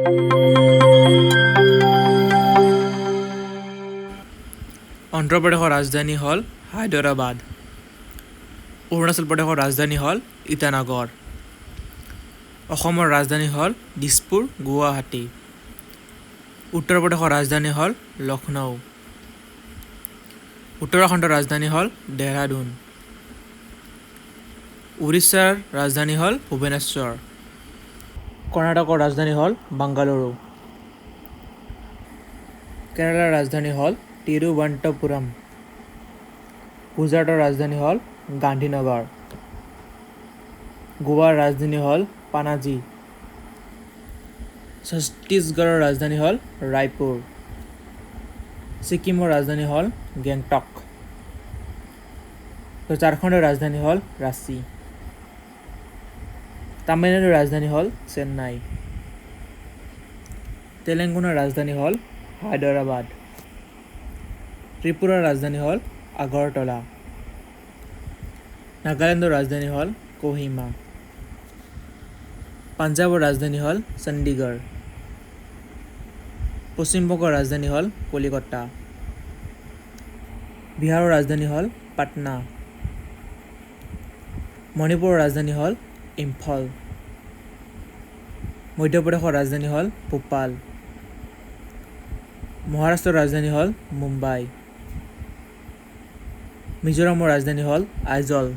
অন্ধ্ৰ প্ৰদেশৰ ৰাজধানী হ'ল হায়দৰাবাদ। অৰুণাচল প্ৰদেশৰ ৰাজধানী হ'ল ইটানগৰ। অসমৰ ৰাজধানী হ'ল দিছপুৰ, গুৱাহাটী। উত্তৰ প্ৰদেশৰ ৰাজধানী হ'ল লক্ষ্ণৌ। উত্তৰাখণ্ডৰ ৰাজধানী হ'ল দেহৰাদুন। উৰিষ্যাৰ ৰাজধানী হ'ল ভুৱনেশ্বৰ। কৰ্ণাটকৰ ৰাজধানী হ'ল বাংগালুৰু। কেৰালাৰ ৰাজধানী হ'ল তিৰুৱনন্তপুৰম। গুজৰাটৰ ৰাজধানী হ'ল গান্ধীনগৰ। গোৱাৰ ৰাজধানী হ'ল পানাজী। ছত্তীশগড়ৰ ৰাজধানী হ'ল ৰায়পুৰ। ছিকিমৰ ৰাজধানী হ'ল গেংটক। ঝাৰখণ্ডৰ ৰাজধানী হ'ল ৰাঁচী। তামিলনাডুৰ ৰাজধানী হ'ল চেন্নাই। তেলেংগানাৰ ৰাজধানী হ'ল হায়দৰাবাদ। ত্ৰিপুৰাৰ ৰাজধানী হ'ল আগৰতলা। নাগালেণ্ডৰ ৰাজধানী হ'ল কোহিমা। পাঞ্জাৱৰ ৰাজধানী হ'ল চণ্ডীগড়। পশ্চিমবংগৰ ৰাজধানী হ'ল কলিকতা। বিহাৰৰ ৰাজধানী হ'ল পাটনা। মণিপুৰৰ ৰাজধানী হ'ল ইম্ফল। মধ্যপ্ৰদেশৰ ৰাজধানী হ'ল ভোপাল। মহাৰাষ্ট্ৰৰ ৰাজধানী হ'ল মুম্বাই। মিজোৰামৰ ৰাজধানী হ'ল আইজল।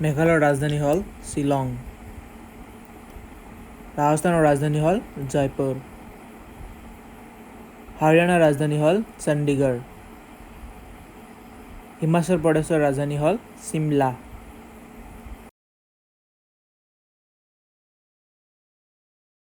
মেঘালয়ৰ ৰাজধানী হ'ল শ্বিলং। ৰাজস্থানৰ ৰাজধানী হ'ল জয়পুৰ। হাৰিয়ানাৰ ৰাজধানী হ'ল চণ্ডীগড়। হিমাচল প্ৰদেশৰ ৰাজধানী হ'ল চিমলা।